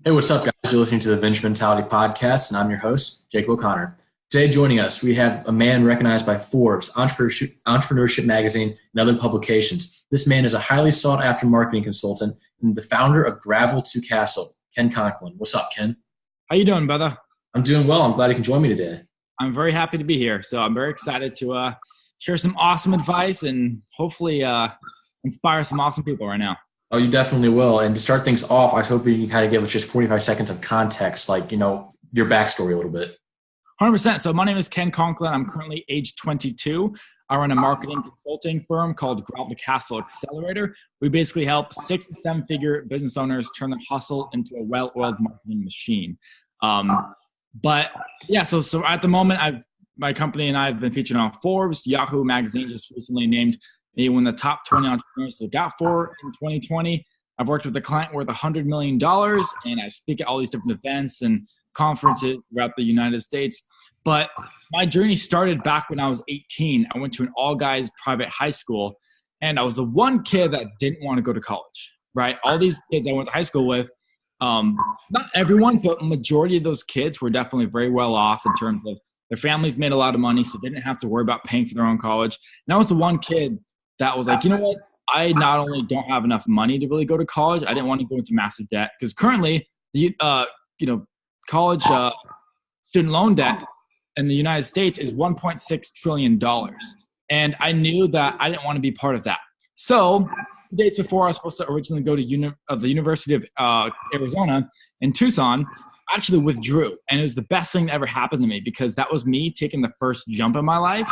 Hey, what's up, guys? You're listening to the Venture Mentality Podcast, and I'm your host, Jake O'Connor. Today, joining us, we have a man recognized by Forbes, Entrepreneurship Magazine, and other publications. This man is a highly sought-after marketing consultant and the founder of Gravel to Castle, Ken Conklin. What's up, Ken? How you doing, brother? I'm doing well. I'm glad you can join me today. I'm very happy to be here. So I'm very excited to share some awesome advice and hopefully inspire some awesome people right now. Oh, you definitely will. And to start things off, I was hoping you can kind of give us just 45 seconds of context, like, your backstory a little bit. 100%. So my name is Ken Conklin. I'm currently age 22. I run a marketing consulting firm called Gravel to Castle Accelerator. We basically help 6 to 7 figure business owners turn their hustle into a well-oiled marketing machine. So at the moment, my company and I have been featured on Forbes. Yahoo Magazine just recently named me one of the top 20 entrepreneurs to look out for in 2020. I've worked with a client worth $100 million, and I speak at all these different events and conferences throughout the United States. But my journey started back when I was 18. I went to an all-guys private high school, and I was the one kid that didn't want to go to college, right? All these kids I went to high school with, not everyone, but a majority of those kids were definitely very well off in terms of their families made a lot of money, so they didn't have to worry about paying for their own college. And I was the one kid that was like, you know what? I not only don't have enough money to really go to college, I didn't want to go into massive debt because currently the college student loan debt in the United States is $1.6 trillion. And I knew that I didn't want to be part of that. So 2 days before I was supposed to originally go to the University of Arizona in Tucson, I actually withdrew. And it was the best thing that ever happened to me because that was me taking the first jump in my life.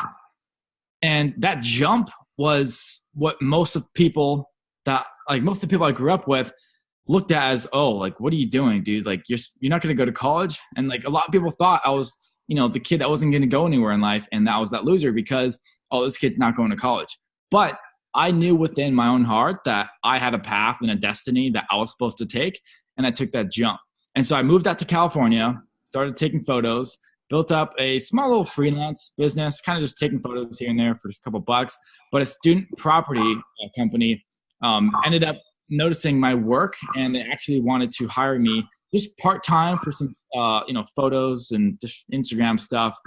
And that jump was what most of the people I grew up with looked at as, oh, like, what are you doing, dude? Like, you're not going to go to college. And like a lot of people thought I was, the kid that wasn't going to go anywhere in life. And that was that loser because, oh, this kid's not going to college. But I knew within my own heart that I had a path and a destiny that I was supposed to take. And I took that jump. And so I moved out to California, started taking photos, built up a small little freelance business, kind of just taking photos here and there for just a couple bucks. But a student property company ended up noticing my work, and they actually wanted to hire me just part-time for some, photos and just Instagram stuff.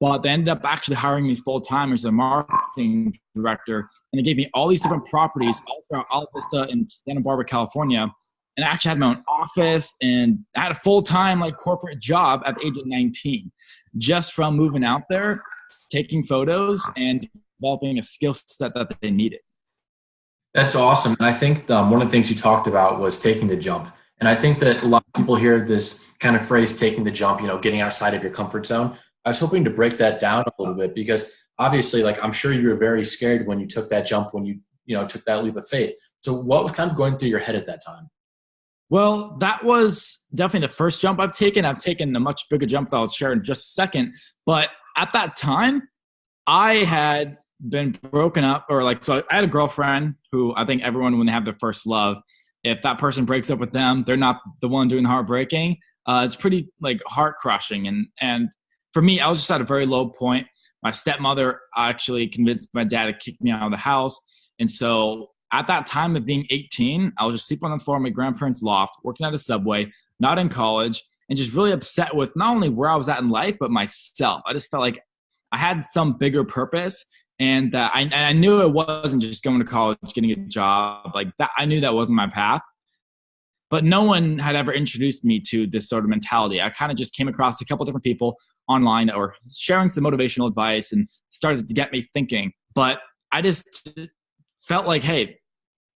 But they ended up actually hiring me full-time as a marketing director, and they gave me all these different properties all throughout Ala Vista in Santa Barbara, California. And I actually had my own office, and I had a full-time corporate job at the age of 19, just from moving out there, taking photos, and developing a skill set that they needed. That's awesome. And I think one of the things you talked about was taking the jump. And I think that a lot of people hear this kind of phrase, taking the jump, getting outside of your comfort zone. I was hoping to break that down a little bit because obviously, I'm sure you were very scared when you took that jump, when you took that leap of faith. So what was kind of going through your head at that time? Well, that was definitely the first jump I've taken. I've taken a much bigger jump that I'll share in just a second. But at that time, I had been broken up so I had a girlfriend who I think everyone, when they have their first love, if that person breaks up with them, they're not the one doing the heartbreaking. It's pretty heart crushing. And for me, I was just at a very low point. My stepmother actually convinced my dad to kick me out of the house. And so at that time of being 18, I was just sleeping on the floor of my grandparents' loft, working at a Subway, not in college, and just really upset with not only where I was at in life, but myself. I just felt like I had some bigger purpose. And I knew it wasn't just going to college, getting a job like that. I knew that wasn't my path, but no one had ever introduced me to this sort of mentality. I kind of just came across a couple different people online that were sharing some motivational advice and started to get me thinking. But I just felt like, hey,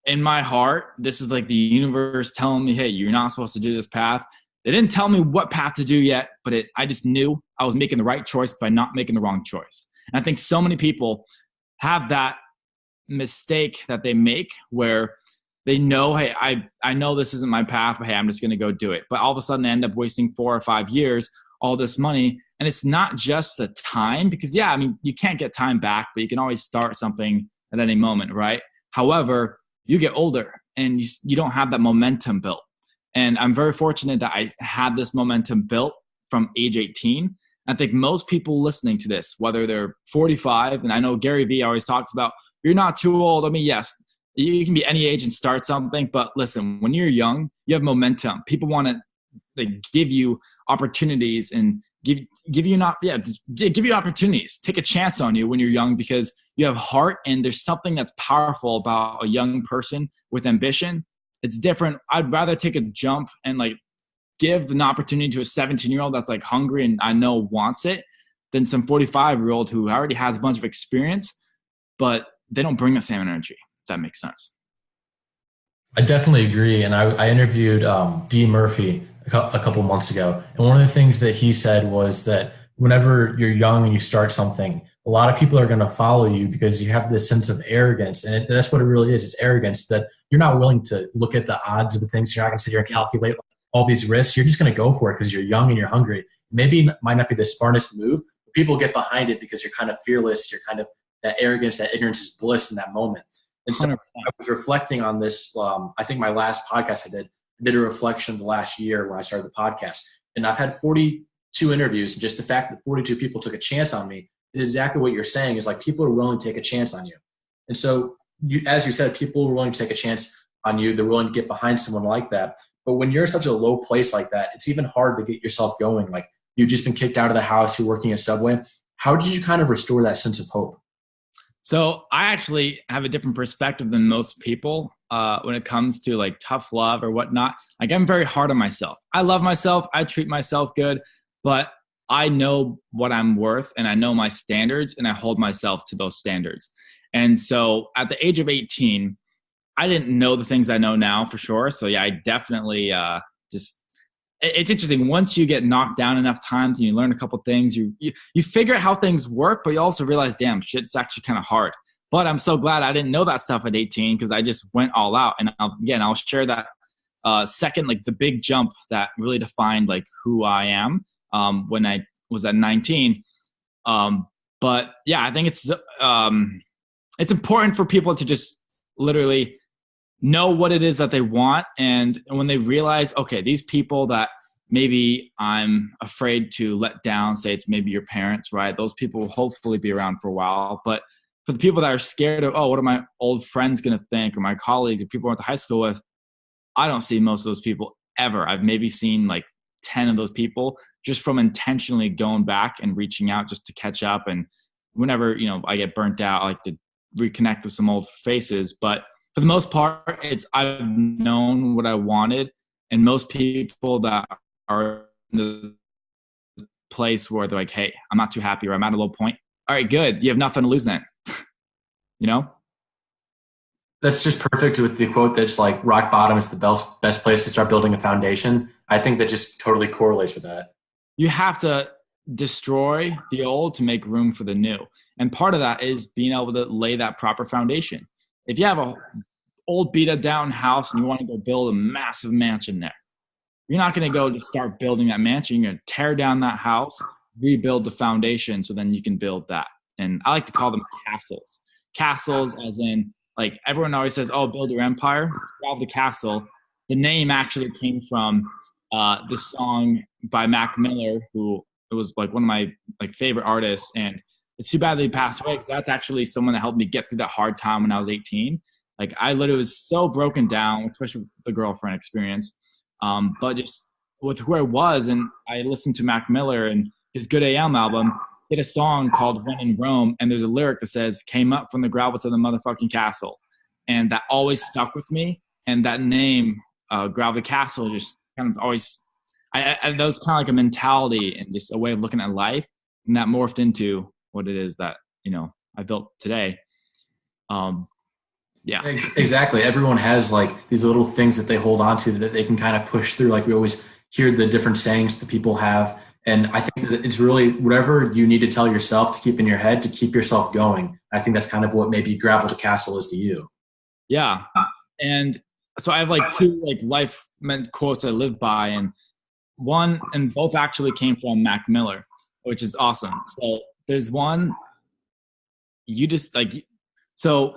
in my heart, this is like the universe telling me, hey, you're not supposed to do this path. They didn't tell me what path to do yet, but I just knew I was making the right choice by not making the wrong choice. And I think so many people have that mistake that they make where they know, hey, I know this isn't my path, but hey, I'm just going to go do it. But all of a sudden they end up wasting 4 or 5 years, all this money. And it's not just the time because, you can't get time back, but you can always start something at any moment, right? However, you get older and you don't have that momentum built. And I'm very fortunate that I had this momentum built from age 18. I think most people listening to this, whether they're 45, and I know Gary Vee always talks about, you're not too old. I mean, yes, you can be any age and start something, but listen, when you're young, you have momentum. People want to give you opportunities and give you not, just give you opportunities, take a chance on you when you're young, because you have heart, and there's something that's powerful about a young person with ambition. It's different. I'd rather take a jump and like give an opportunity to a 17-year-old that's like hungry and I know wants it, than some 45-year-old who already has a bunch of experience, but they don't bring the same energy. If that makes sense. I definitely agree. And I interviewed D. Murphy a couple months ago. And one of the things that he said was that whenever you're young and you start something, a lot of people are going to follow you because you have this sense of arrogance. And that's what it really is. It's arrogance, that you're not willing to look at the odds of the things. You're not going to sit here and calculate all these risks. You're just going to go for it because you're young and you're hungry. Maybe it might not be the smartest move, but people get behind it because you're kind of fearless. You're kind of, that arrogance, that ignorance is bliss in that moment. And so 100%. I was reflecting on this. I think my last podcast I did a reflection of the last year when I started the podcast. And I've had 42 interviews. And just the fact that 42 people took a chance on me is exactly what you're saying, is like people are willing to take a chance on you. And so, as you said, people are willing to take a chance on you. They're willing to get behind someone like that. But when you're in such a low place like that, it's even hard to get yourself going. Like, you've just been kicked out of the house, you're working at Subway. How did you kind of restore that sense of hope? So I actually have a different perspective than most people when it comes to like tough love or whatnot. Like, I'm very hard on myself. I love myself. I treat myself good, but I know what I'm worth and I know my standards, and I hold myself to those standards. And so at the age of 18, I didn't know the things I know now for sure. So yeah, I definitely it's interesting. Once you get knocked down enough times and you learn a couple things, you figure out how things work, but you also realize, damn, shit's actually kind of hard. But I'm so glad I didn't know that stuff at 18, because I just went all out. And I'll share that second, like the big jump that really defined like who I am when I was at 19. But yeah, I think it's important for people to just literally know what it is that they want. And when they realize, okay, these people that maybe I'm afraid to let down, say it's maybe your parents, right? Those people will hopefully be around for a while. But for the people that are scared of, oh, what are my old friends going to think, or my colleagues, or people I went to high school with, I don't see most of those people ever. I've maybe seen like 10 of those people just from intentionally going back and reaching out just to catch up. And whenever, I get burnt out, I like to reconnect with some old faces. But for the most part, I've known what I wanted. And most people that are in the place where they're like, hey, I'm not too happy, or I'm at a low point. All right, good. You have nothing to lose then. That's just perfect with the quote that's like, rock bottom is the best place to start building a foundation. I think that just totally correlates with that. You have to destroy the old to make room for the new. And part of that is being able to lay that proper foundation. If you have a old beat down house and you want to go build a massive mansion there, you're not going to go to start building that mansion. You're going to tear down that house, rebuild the foundation, so then you can build that. And I like to call them castles. Castles as in, like, everyone always says, oh, build your empire, drive the castle. The name actually came from this song by Mac Miller, who it was like one of my favorite artists. And it's too bad that he passed away, because that's actually someone that helped me get through that hard time when I was 18. Like, I literally was so broken down, especially with the girlfriend experience. But just with who I was, and I listened to Mac Miller and his Good AM album, he had a song called When in Rome, and there's a lyric that says, came up from the gravel to the motherfucking castle. And that always stuck with me. And that name, Gravel Castle, just kind of always, that was kind of like a mentality and just a way of looking at life. And that morphed into what it is that, I built today. Yeah, exactly. Everyone has like these little things that they hold on to that they can kind of push through. Like, we always hear the different sayings that people have. And I think that it's really whatever you need to tell yourself to keep in your head to keep yourself going. I think that's kind of what maybe Gravel to Castle is to you. Yeah. And so I have like two life meant quotes I live by, and both actually came from Mac Miller, which is awesome. So there's one, so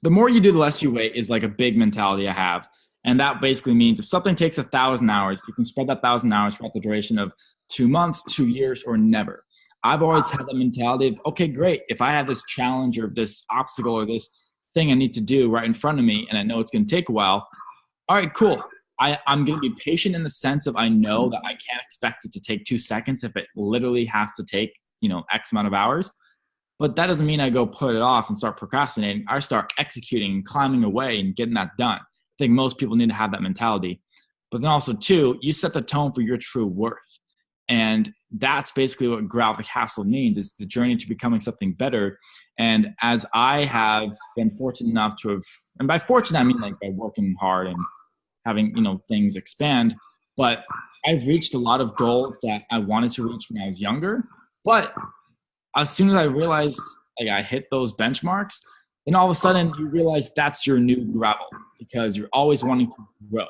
the more you do, the less you wait is like a big mentality I have. And that basically means if something takes 1,000 hours, you can spread that 1,000 hours throughout the duration of 2 months, 2 years, or never. I've always had the mentality of, okay, great. If I have this challenge or this obstacle or this thing I need to do right in front of me, and I know it's going to take a while, all right, cool. I'm going to be patient in the sense of I know that I can't expect it to take 2 seconds if it literally has to take, X amount of hours. But that doesn't mean I go put it off and start procrastinating. I start executing and climbing away and getting that done. I think most people need to have that mentality. But then also, too, you set the tone for your true worth. And that's basically what Grow Out the Castle means, is the journey to becoming something better. And as I have been fortunate enough to have, and by fortunate, I mean like by working hard and having, things expand, but I've reached a lot of goals that I wanted to reach when I was younger. But as soon as I realized like I hit those benchmarks, then all of a sudden you realize that's your new gravel, because you're always wanting to grow.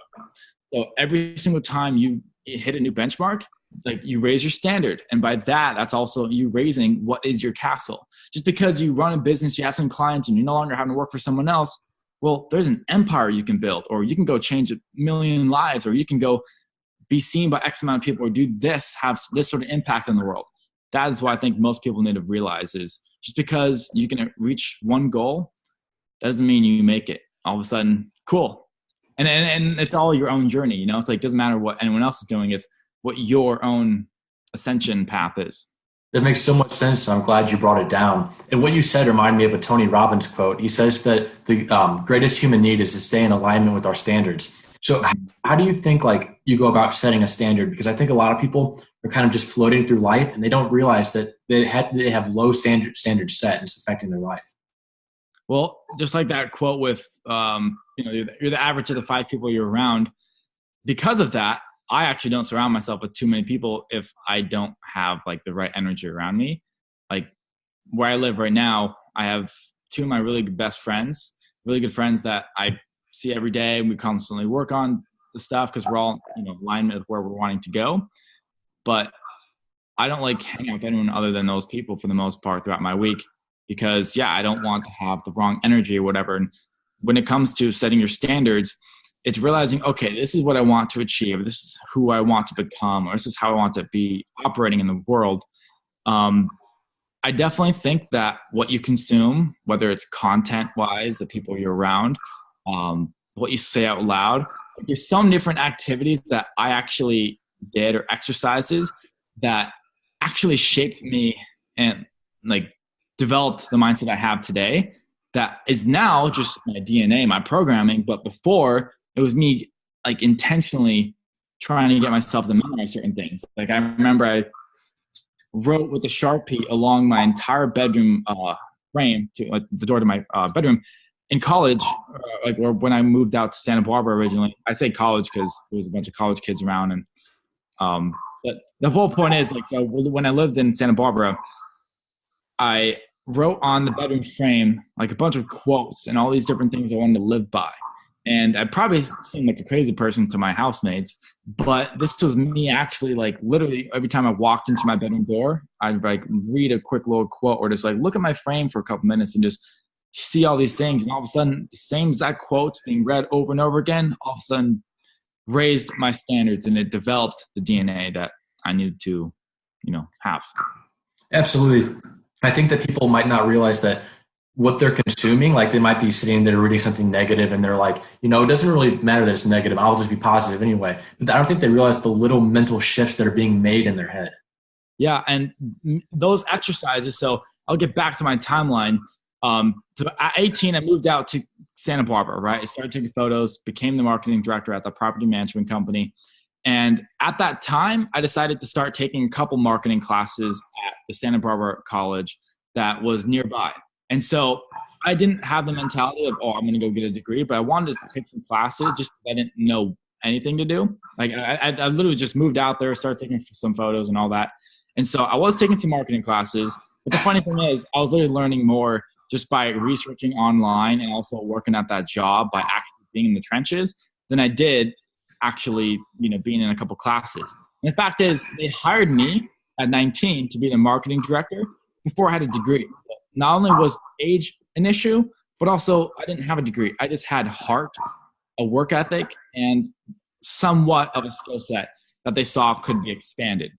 So every single time you hit a new benchmark, like you raise your standard. And by that, that's also you raising what is your castle. Just because you run a business, you have some clients and you're no longer having to work for someone else, well, there's an empire you can build, or you can go change 1 million lives, or you can go be seen by X amount of people, or do this, have this sort of impact in the world. That is what I think most people need to realize, is just because you can reach one goal, that doesn't mean you make it. All of a sudden, cool. And it's all your own journey, It's like, it doesn't matter what anyone else is doing, it's what your own ascension path is. That makes so much sense. I'm glad you brought it down. And what you said reminded me of a Tony Robbins quote. He says that the greatest human need is to stay in alignment with our standards. So how do you think like you go about setting a standard? Because I think a lot of people are kind of just floating through life and they don't realize that they have low standards set and it's affecting their life. Well, just like that quote with, you're the average of the 5 people you're around. Because of that, I actually don't surround myself with too many people if I don't have like the right energy around me. Like where I live right now, I have 2 of my really good best friends, really good friends that I see every day, and we constantly work on the stuff because we're all, alignment with where we're wanting to go. But I don't like hang out with anyone other than those people for the most part throughout my week, because I don't want to have the wrong energy or whatever. And when it comes to setting your standards, it's realizing, okay, this is what I want to achieve. This is who I want to become, or this is how I want to be operating in the world. I definitely think that what you consume, whether it's content-wise, the people you're around, what you say out loud, there's some different activities that I actually did, or exercises that actually shaped me and like developed the mindset I have today. That is now just my DNA, my programming. But before, it was me like intentionally trying to get myself to memorize certain things. Like I remember I wrote with a Sharpie along my entire bedroom frame to like the door to my bedroom in college, or when I moved out to Santa Barbara originally. I say college because there was a bunch of college kids around, and but the whole point is like, so when I lived in Santa Barbara, I wrote on the bedroom frame like a bunch of quotes and all these different things I wanted to live by. And I probably seemed like a crazy person to my housemates, but this was me actually like literally every time I walked into my bedroom door, I'd like read a quick little quote, or just like look at my frame for a couple minutes and just see all these things. And all of a sudden the same exact quotes being read over and over again, all of a sudden raised my standards, and it developed the DNA that I needed to, have. Absolutely. I think that people might not realize that what they're consuming, like they might be sitting there reading something negative and they're like, it doesn't really matter that it's negative. I'll just be positive anyway. But I don't think they realize the little mental shifts that are being made in their head. Yeah. And those exercises. So I'll get back to my timeline. At 18, I moved out to Santa Barbara, right? I started taking photos, became the marketing director at the property management company. And at that time, I decided to start taking a couple marketing classes at the Santa Barbara college that was nearby. And so I didn't have the mentality of, I'm going to go get a degree, but I wanted to take some classes just because I didn't know anything to do. Like I literally just moved out there, started taking some photos and all that. And so I was taking some marketing classes. But the funny thing is, I was literally learning more just by researching online and also working at that job by actually being in the trenches than I did actually, being in a couple classes. And the fact is, they hired me at 19 to be the marketing director before I had a degree. Not only was age an issue, but also I didn't have a degree. I just had heart, a work ethic, and somewhat of a skill set that they saw could be expanded.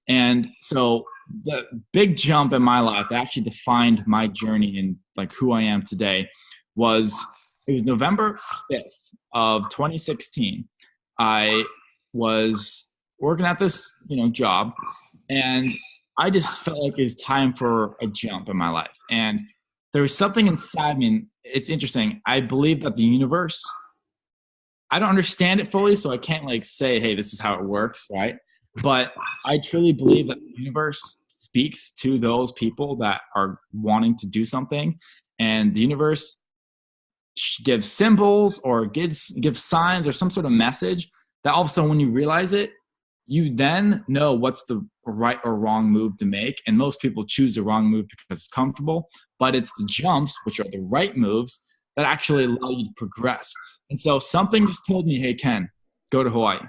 And so the big jump in my life that actually defined my journey and like who I am today was November 5th of 2016. I was working at this, job, and I just felt like it was time for a jump in my life. And there was something inside me, and it's interesting. I believe that the universe, I don't understand it fully, so I can't like say, hey, this is how it works, right? But I truly believe that the universe speaks to those people that are wanting to do something, and the universe gives symbols or gives signs or some sort of message that all of a sudden when you realize it, you then know what's the right or wrong move to make. And most people choose the wrong move because it's comfortable, but it's the jumps, which are the right moves, that actually allow you to progress. And so something just told me, hey, Ken, go to Hawaii.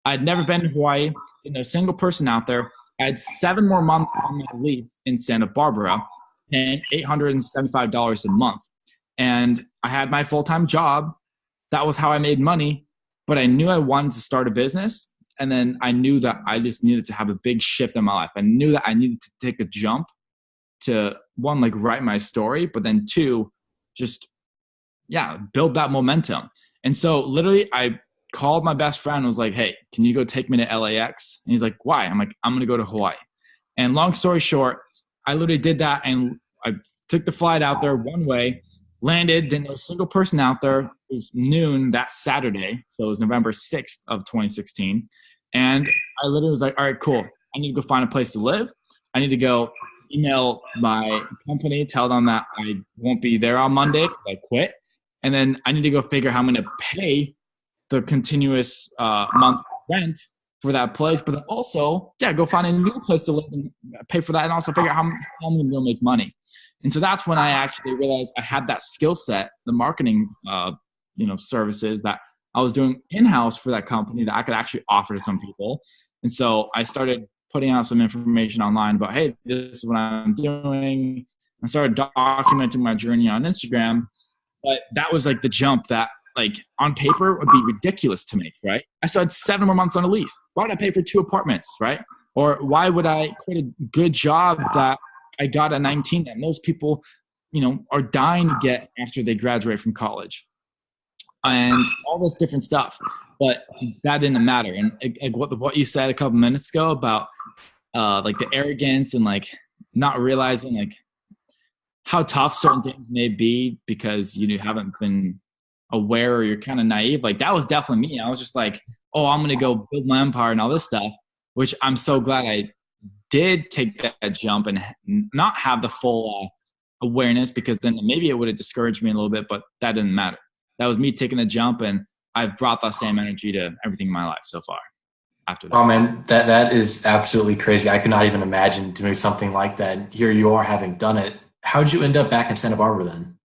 I'd never been to Hawaii, didn't know a single person out there. I had 7 more months on my lease in Santa Barbara, paying $875 a month. And I had my full-time job. That was how I made money. But I knew I wanted to start a business. And then I knew that I just needed to have a big shift in my life. I knew that I needed to take a jump to, one, like write my story, but then 2, just, build that momentum. And so literally I called my best friend and was like, hey, can you go take me to LAX? And he's like, why? I'm like, I'm going to go to Hawaii. And long story short, I literally did that. And I took the flight out there one way, landed, didn't know a single person out there. It was noon that Saturday. So it was November 6th of 2016. And I literally was like, all right, cool. I need to go find a place to live. I need to go email my company, tell them that I won't be there on Monday. I quit. And then I need to go figure how I'm going to pay the continuous month rent for that place. But then also, go find a new place to live and pay for that, and also figure out how I'm going to go make money. And so that's when I actually realized I had that skill set, the marketing, services that I was doing in-house for that company that I could actually offer to some people. And so I started putting out some information online about, hey, this is what I'm doing. I started documenting my journey on Instagram. But that was like the jump that, like, on paper would be ridiculous to make, right? I still had 7 more months on a lease. Why would I pay for 2 apartments, right? Or why would I quit a good job that I got at 19 that most people, are dying to get after they graduate from college, and all this different stuff? But that didn't matter. And what you said a couple minutes ago about like the arrogance and like not realizing like how tough certain things may be because you haven't been aware, or you're kind of naive. Like, that was definitely me. I was just like, oh, I'm going to go build my empire and all this stuff, which I'm so glad I did take that jump and not have the full awareness, because then maybe it would have discouraged me a little bit, but that didn't matter. That was me taking a jump, and I've brought that same energy to everything in my life so far after that. Oh man, that is absolutely crazy. I could not even imagine doing something like that. Here you are having done it. How'd you end up back in Santa Barbara then?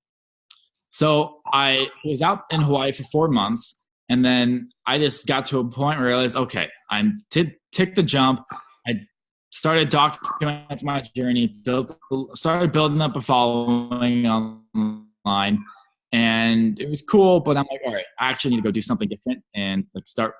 So I was out in Hawaii for 4 months, and then I just got to a point where I realized, okay, I'm take the jump. I started documenting my journey, started building up a following online, and it was cool. But I'm like, all right, I actually need to go do something different and like start,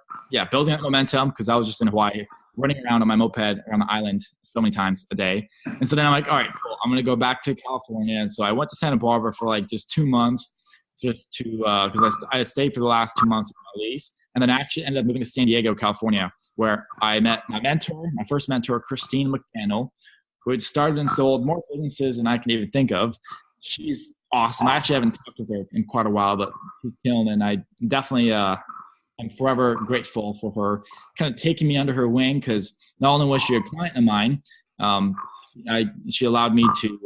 building up momentum, because I was just in Hawaii, running around on my moped around the island so many times a day. And so then I'm like, all right, cool, I'm going to go back to California. And so I went to Santa Barbara for like just 2 months, just to, because I stayed for the last 2 months of my lease. And then I actually ended up moving to San Diego, California, where I met my first mentor, Christine McDaniel, who had started and sold more businesses than I can even think of. She's awesome. I actually haven't talked to her in quite a while, but she's killing it. And I definitely, I'm forever grateful for her kind of taking me under her wing, because not only was she a client of mine, she allowed me to,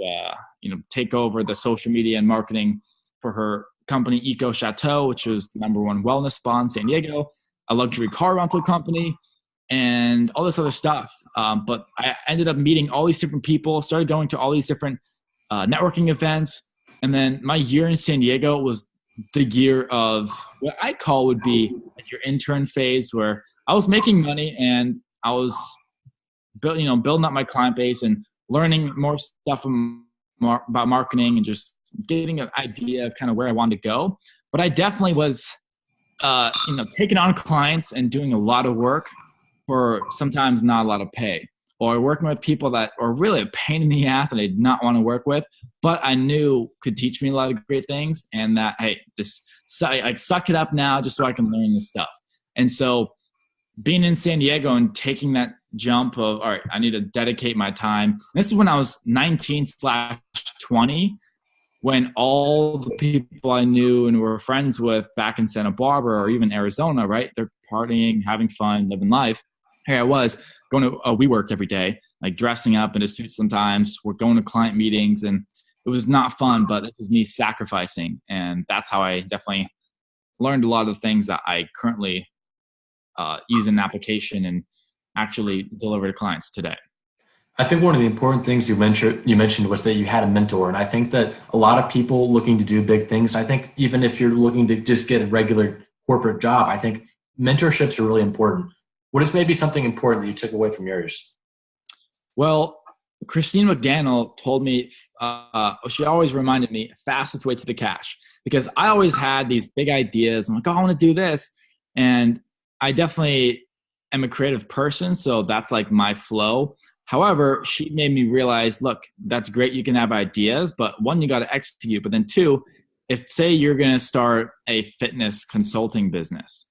take over the social media and marketing for her company, Eco Chateau, which was the #1 wellness spa in San Diego, a luxury car rental company, and all this other stuff. But I ended up meeting all these different people, started going to all these different networking events. And then my year in San Diego was the year of what I call would be like your intern phase, where I was making money and I was building up my client base and learning more stuff about marketing and just getting an idea of kind of where I wanted to go. But I definitely was, taking on clients and doing a lot of work for sometimes not a lot of pay, or working with people that are really a pain in the ass and I did not want to work with, but I knew could teach me a lot of great things, and that, hey, suck it up now just so I can learn this stuff. And so being in San Diego and taking that jump of, all right, I need to dedicate my time. And this is when I was 19/20, when all the people I knew and were friends with back in Santa Barbara or even Arizona, right? They're partying, having fun, living life. Here I was going to WeWork every day, like dressing up in a suit sometimes. We're going to client meetings, and it was not fun, but this was me sacrificing. And that's how I definitely learned a lot of the things that I currently use in an application and actually deliver to clients today. I think one of the important things you mentioned was that you had a mentor. And I think that a lot of people looking to do big things, I think even if you're looking to just get a regular corporate job, I think mentorships are really important. What is maybe something important that you took away from yours? Well, Christine McDaniel told me, she always reminded me, fastest way to the cash, because I always had these big ideas. I'm like, oh, I want to do this. And I definitely am a creative person, so that's like my flow. However, she made me realize, look, that's great. You can have ideas, but one, you got to execute. But then two, if say you're going to start a fitness consulting business,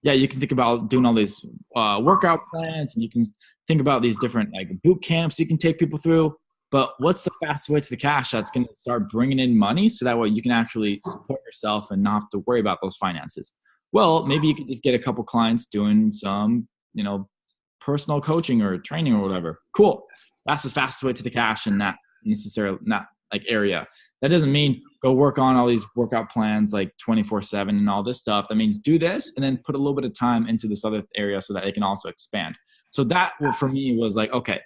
yeah, you can think about doing all these workout plans, and you can think about these different like boot camps you can take people through. But what's the fastest way to the cash that's going to start bringing in money so that way you can actually support yourself and not have to worry about those finances? Well, maybe you could just get a couple clients doing some, personal coaching or training or whatever. Cool. That's the fastest way to the cash in that necessarily not like area. That doesn't mean go work on all these workout plans like 24/7 and all this stuff. That means do this and then put a little bit of time into this other area so that it can also expand. So that for me was like, okay,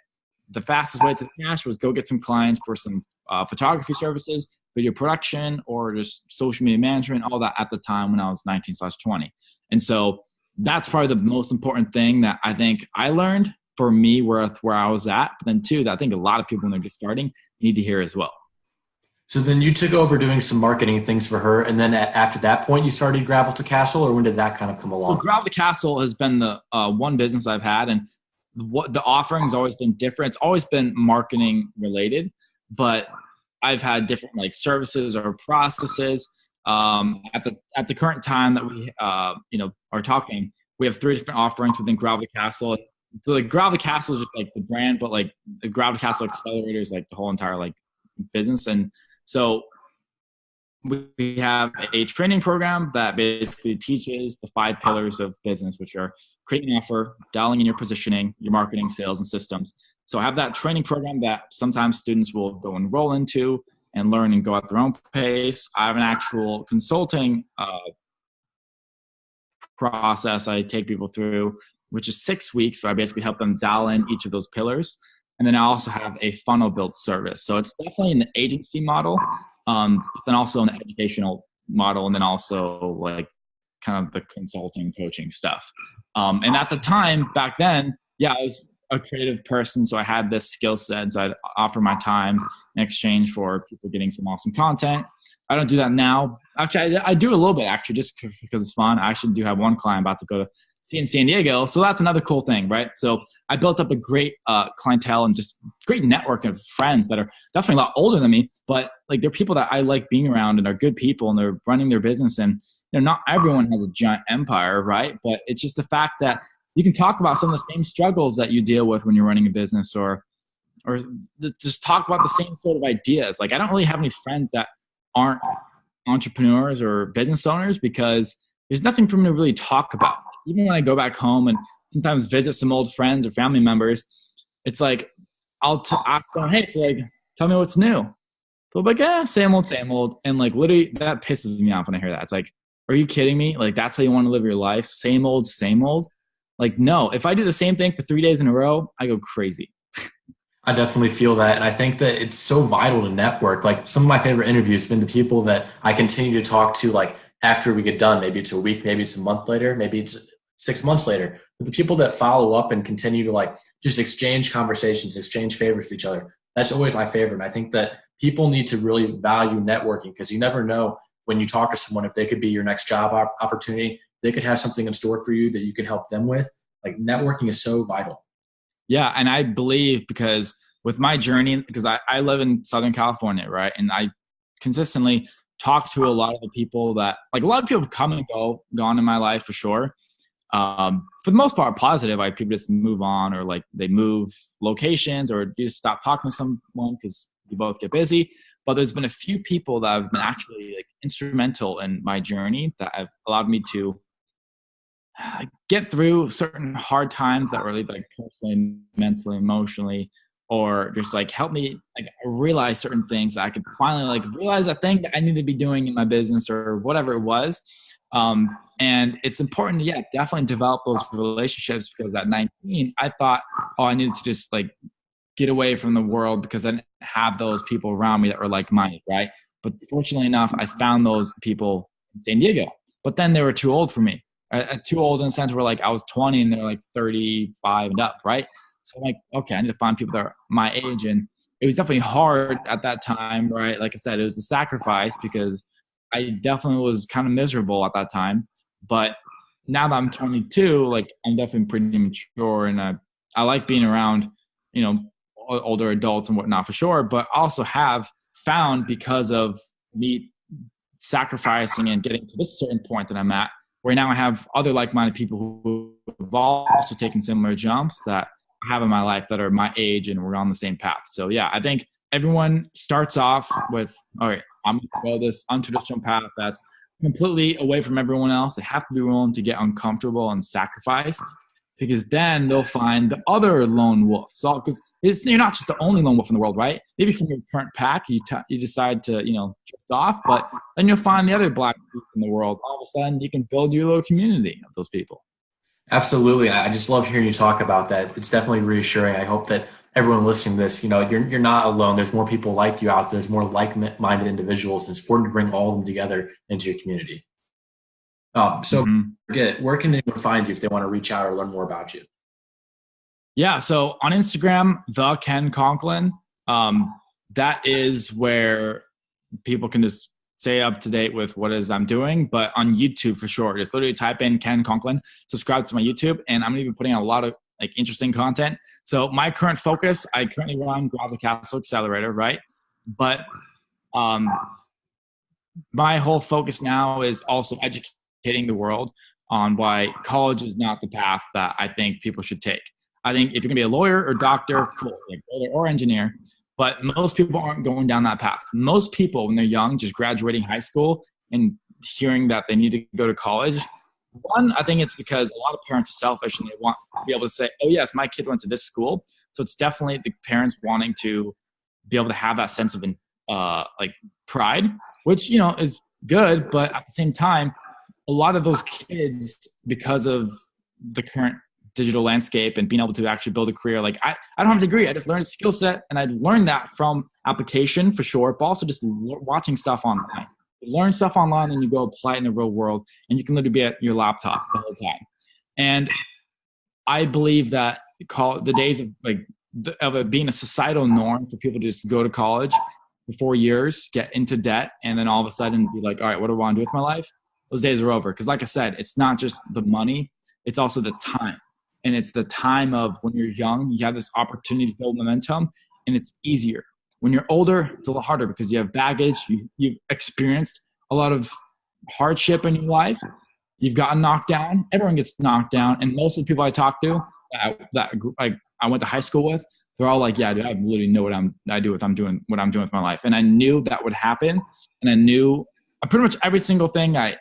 the fastest way to the cash was go get some clients for some photography services, video production, or just social media management, all that at the time when I was 19/20. And so that's probably the most important thing that I think I learned for me where I was at. But then two, that I think a lot of people when they're just starting need to hear as well. So then you took over doing some marketing things for her. And then after that point, you started Gravel to Castle, or when did that kind of come along? Well, Gravel to Castle has been the one business I've had. And what the offering's always been different. It's always been marketing related, but I've had different like services or processes. At the current time that we are talking, we have 3 different offerings within Gravel to Castle. So like Gravel to Castle is just like the brand, but like the Gravel to Castle Accelerator is like the whole entire like business. And so we have a training program that basically teaches the 5 pillars of business, which are creating an offer, dialing in your positioning, your marketing, sales, and systems. So I have that training program that sometimes students will go enroll into and learn and go at their own pace. I have an actual consulting process I take people through, which is 6 weeks. So I basically help them dial in each of those pillars. And then I also have a funnel build service. So it's definitely an agency model, but then also an educational model, and then also like kind of the consulting coaching stuff. And at the time back then, yeah, I was a creative person. So I had this skill set. So I'd offer my time in exchange for people getting some awesome content. I don't do that now. Actually, I do a little bit actually, just because it's fun. I actually do have one client about to go to see in San Diego. So that's another cool thing, right? So I built up a great clientele and just great network of friends that are definitely a lot older than me, but like they're people that I like being around and are good people and they're running their business. And not everyone has a giant empire, right? But it's just the fact that you can talk about some of the same struggles that you deal with when you're running a business, or just talk about the same sort of ideas. Like I don't really have any friends that aren't entrepreneurs or business owners because there's nothing for me to really talk about. Even when I go back home and sometimes visit some old friends or family members, it's like I'll ask them, hey, so like, tell me what's new. They'll be like, same old, same old. And like literally that pisses me off when I hear that. It's like, are you kidding me? Like that's how you want to live your life? Same old, same old? Like, no, if I do the same thing for 3 days in a row, I go crazy. I definitely feel that. And I think that it's so vital to network. Like some of my favorite interviews have been the people that I continue to talk to, like after we get done, maybe it's a week, maybe it's a month later, maybe it's 6 months later. But the people that follow up and continue to like just exchange conversations, exchange favors with each other, that's always my favorite. And I think that people need to really value networking because you never know when you talk to someone, if they could be your next job opportunity, they could have something in store for you that you can help them with. Like networking is so vital. Yeah. And I believe because with my journey, because I live in Southern California, right? And I consistently talk to a lot of the people that, like a lot of people come and gone in my life for sure. For the most part, positive. Like people just move on, or like they move locations, or you just stop talking to someone because you both get busy. But there's been a few people that have been actually like instrumental in my journey that have allowed me to get through certain hard times that really like personally, mentally, emotionally, or just like help me like realize certain things that I could finally like realize a thing that I need to be doing in my business or whatever it was. And it's important to, definitely develop those relationships, because at 19, I thought, oh, I needed to just like get away from the world because I didn't have those people around me that were like-minded, right? But fortunately enough, I found those people in San Diego, but then they were too old for me. Too old in the sense where like I was 20 and they're like 35 and up, right? So I'm like, okay, I need to find people that are my age. And it was definitely hard at that time, right? Like I said, it was a sacrifice because I definitely was kind of miserable at that time. But now that I'm 22, like I'm definitely pretty mature, and I like being around, older adults and whatnot for sure. But also have found, because of me sacrificing and getting to this certain point that I'm at, where now I have other like-minded people who have also taken similar jumps that I have in my life that are my age, and we're on the same path. So yeah, I think everyone starts off with, all right, I'm going to go this untraditional path that's completely away from everyone else. They have to be willing to get uncomfortable and sacrifice, because then they'll find the other lone wolf. So, because you're not just the only lone wolf in the world, right? Maybe from your current pack, you decide to, drift off, but then you'll find the other black people in the world. All of a sudden, you can build your little community of those people. Absolutely. I just love hearing you talk about that. It's definitely reassuring. I hope that everyone listening to this, you're not alone. There's more people like you out there. There's more like-minded individuals. And it's important to bring all of them together into your community. Where can anyone find you if they want to reach out or learn more about you? Yeah. So on Instagram, the Ken Conklin, that is where people can just stay up to date with what it is I'm doing. But on YouTube, for sure, just literally type in Ken Conklin, subscribe to my YouTube, and I'm going to be putting out a lot of like interesting content. So my current focus, I currently run Grab the Castle Accelerator, right? But my whole focus now is also educating the world on why college is not the path that I think people should take. I think if you're gonna be a lawyer or doctor, cool, like lawyer or engineer, but most people aren't going down that path. Most people, when they're young, just graduating high school and hearing that they need to go to college, one, I think it's because a lot of parents are selfish and they want to be able to say, oh yes, my kid went to this school. So it's definitely the parents wanting to be able to have that sense of like pride, which, is good. But at the same time, a lot of those kids, because of the current digital landscape and being able to actually build a career, like I don't have a degree. I just learned a skill set, and I learned that from application for sure, but also just watching stuff online. You learn stuff online, and you go apply it in the real world, and you can literally be at your laptop the whole time. And I believe that the days of it being a societal norm for people to just go to college for 4 years, get into debt, and then all of a sudden be like, all right, what do I want to do with my life? Those days are over. Because like I said, it's not just the money, it's also the time. And it's the time of when you're young, you have this opportunity to build momentum, and it's easier. When you're older, it's a little harder because you have baggage. You've experienced a lot of hardship in your life. You've gotten knocked down. Everyone gets knocked down. And most of the people I talk to that I went to high school with, they're all like, yeah, dude, I literally know what I'm doing with my life. And I knew that would happen. And I knew pretty much every single thing I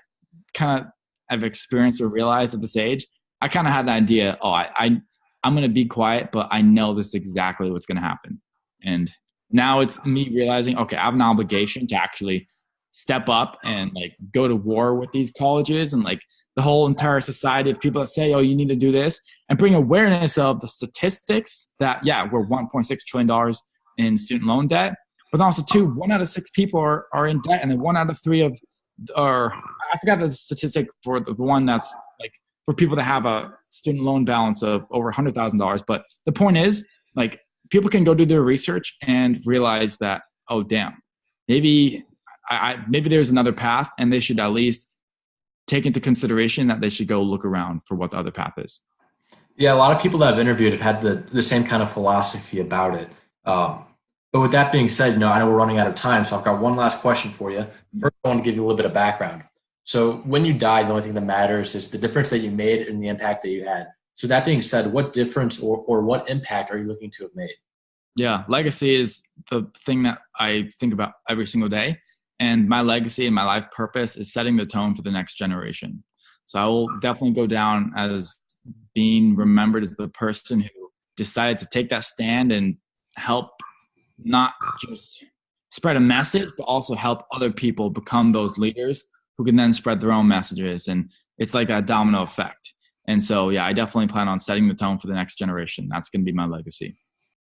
kind of have experienced or realized at this age. I kind of had the idea, I'm going to be quiet, but I know this is exactly what's going to happen. And now it's me realizing, okay, I have an obligation to actually step up and like go to war with these colleges and like the whole entire society of people that say, oh, you need to do this, and bring awareness of the statistics that, we're $1.6 trillion in student loan debt, but also too, 1 out of 6 people are in debt. And then 1 out of 3 I forgot the statistic for the one that's like, for people that have a student loan balance of over $100,000. But the point is, like, people can go do their research and realize that, oh, damn, maybe there's another path, and they should at least take into consideration that they should go look around for what the other path is. Yeah, a lot of people that I've interviewed have had the same kind of philosophy about it. But with that being said, I know we're running out of time, so I've got one last question for you. First, I want to give you a little bit of background. So when you die, the only thing that matters is the difference that you made and the impact that you had. So that being said, what difference or what impact are you looking to have made? Yeah, legacy is the thing that I think about every single day. And my legacy and my life purpose is setting the tone for the next generation. So I will definitely go down as being remembered as the person who decided to take that stand and help not just spread a message, but also help other people become those leaders who can then spread their own messages. And it's like a domino effect. And so, yeah, I definitely plan on setting the tone for the next generation. That's going to be my legacy.